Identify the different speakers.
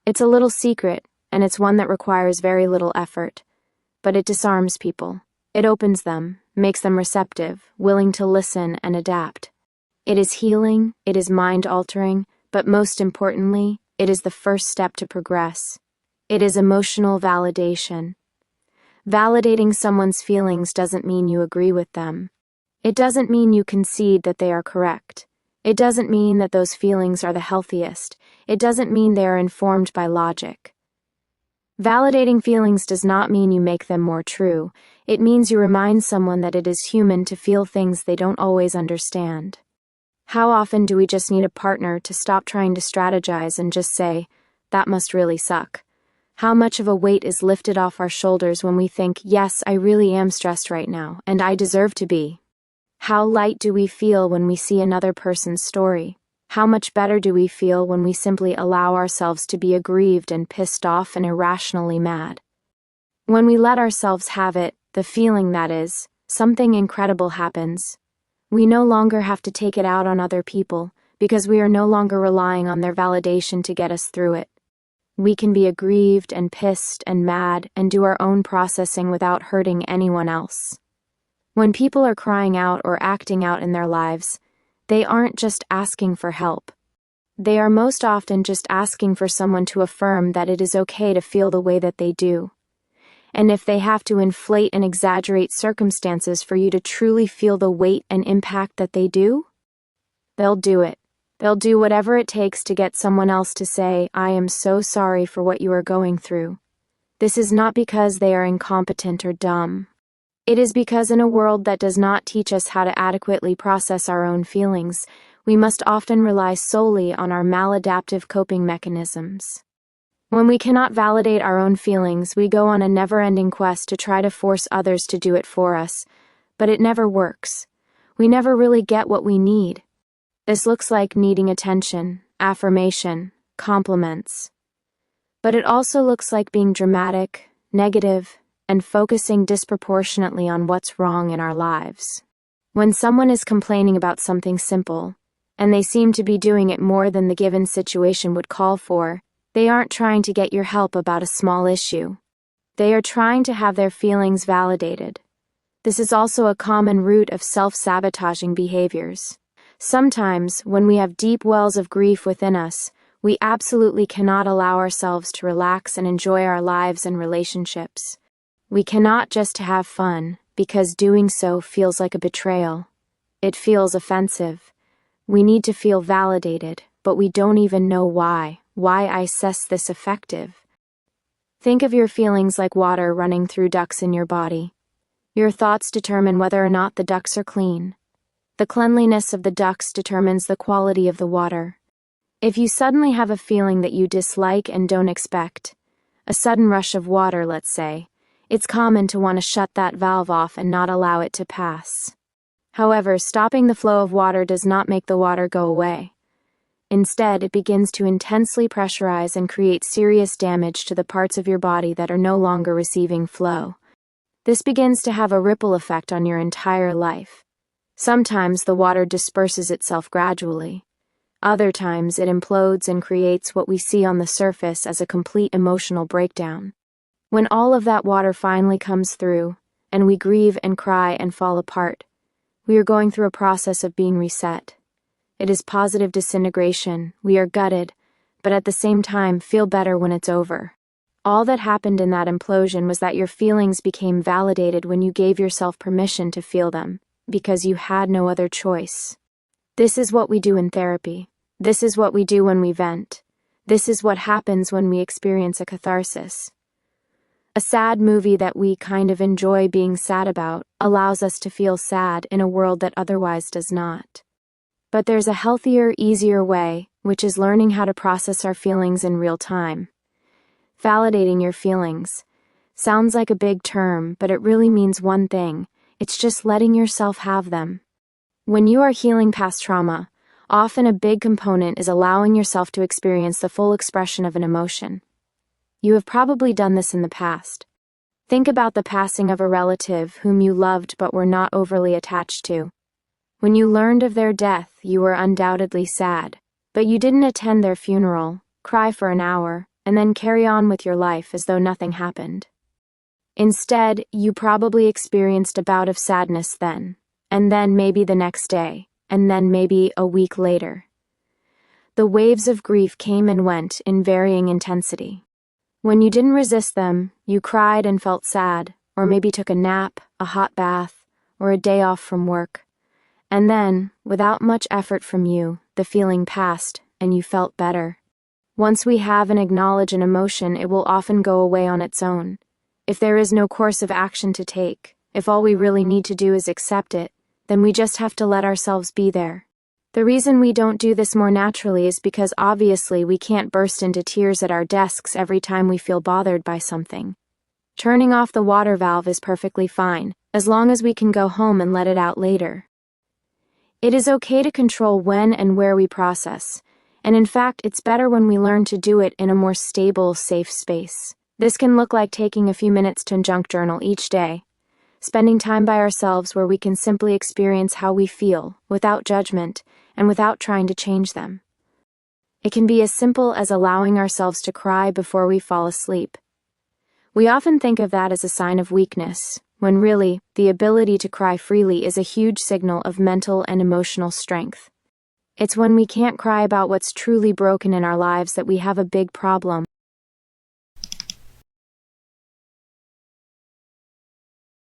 Speaker 1: It's a little secret, and it's one that requires very little effort. But it disarms people. It opens them, makes them receptive, willing to listen and adapt. It is healing, it is mind-altering, but most importantly, it is the first step to progress. It is emotional validation. Validating someone's feelings doesn't mean you agree with them. It doesn't mean you concede that they are correct. It doesn't mean that those feelings are the healthiest. It doesn't mean they are informed by logic. Validating feelings does not mean you make them more true. It means you remind someone that it is human to feel things they don't always understand. How often do we just need a partner to stop trying to strategize and just say, "That must really suck"? How much of a weight is lifted off our shoulders when we think, "Yes, I really am stressed right now, and I deserve to be"? How light do we feel when we see another person's story? How much better do we feel when we simply allow ourselves to be aggrieved and pissed off and irrationally mad? When we let ourselves have it, the feeling that is, something incredible happens. We no longer have to take it out on other people because we are no longer relying on their validation to get us through it. We can be aggrieved and pissed and mad and do our own processing without hurting anyone else. When people are crying out or acting out in their lives, they aren't just asking for help. They are most often just asking for someone to affirm that it is okay to feel the way that they do. And if they have to inflate and exaggerate circumstances for you to truly feel the weight and impact that they do, they'll do it. They'll do whatever it takes to get someone else to say, "I am so sorry for what you are going through." This is not because they are incompetent or dumb. It is because in a world that does not teach us how to adequately process our own feelings, we must often rely solely on our maladaptive coping mechanisms. When we cannot validate our own feelings, we go on a never-ending quest to try to force others to do it for us, but it never works. We never really get what we need. This looks like needing attention, affirmation, compliments. But it also looks like being dramatic, negative, and focusing disproportionately on what's wrong in our lives. When someone is complaining about something simple, and they seem to be doing it more than the given situation would call for, they aren't trying to get your help about a small issue. They are trying to have their feelings validated. This is also a common root of self-sabotaging behaviors. Sometimes, when we have deep wells of grief within us, we absolutely cannot allow ourselves to relax and enjoy our lives and relationships. We cannot just have fun, because doing so feels like a betrayal. It feels offensive. We need to feel validated, but we don't even know why. Why is this effective? Think of your feelings like water running through ducts in your body. Your thoughts determine whether or not the ducts are clean. The cleanliness of the ducts determines the quality of the water. If you suddenly have a feeling that you dislike and don't expect, a sudden rush of water, let's say, it's common to want to shut that valve off and not allow it to pass. However, stopping the flow of water does not make the water go away. Instead, it begins to intensely pressurize and create serious damage to the parts of your body that are no longer receiving flow. This begins to have a ripple effect on your entire life. Sometimes the water disperses itself gradually. Other times it implodes and creates what we see on the surface as a complete emotional breakdown. When all of that water finally comes through, and we grieve and cry and fall apart, we are going through a process of being reset. It is positive disintegration. We are gutted, but at the same time feel better when it's over. All that happened in that implosion was that your feelings became validated when you gave yourself permission to feel them, because you had no other choice. This is what we do in therapy. This is what we do when we vent. This is what happens when we experience a catharsis. A sad movie that we kind of enjoy being sad about allows us to feel sad in a world that otherwise does not. But there's a healthier, easier way, which is learning how to process our feelings in real time. Validating your feelings sounds like a big term, but it really means one thing. It's just letting yourself have them. When you are healing past trauma, often a big component is allowing yourself to experience the full expression of an emotion. You have probably done this in the past. Think about the passing of a relative whom you loved but were not overly attached to. When you learned of their death, you were undoubtedly sad, but you didn't attend their funeral, cry for an hour, and then carry on with your life as though nothing happened. Instead, you probably experienced a bout of sadness then, and then maybe the next day, and then maybe a week later. The waves of grief came and went in varying intensity. When you didn't resist them, you cried and felt sad, or maybe took a nap, a hot bath, or a day off from work. And then, without much effort from you, the feeling passed, and you felt better. Once we have and acknowledge an emotion, it will often go away on its own. If there is no course of action to take, if all we really need to do is accept it, then we just have to let ourselves be there. The reason we don't do this more naturally is because obviously we can't burst into tears at our desks every time we feel bothered by something. Turning off the water valve is perfectly fine, as long as we can go home and let it out later. It is okay to control when and where we process, and in fact, it's better when we learn to do it in a more stable, safe space. This can look like taking a few minutes to junk journal each day, spending time by ourselves where we can simply experience how we feel, without judgment, and without trying to change them. It can be as simple as allowing ourselves to cry before we fall asleep. We often think of that as a sign of weakness, when really, the ability to cry freely is a huge signal of mental and emotional strength. It's when we can't cry about what's truly broken in our lives that we have a big problem.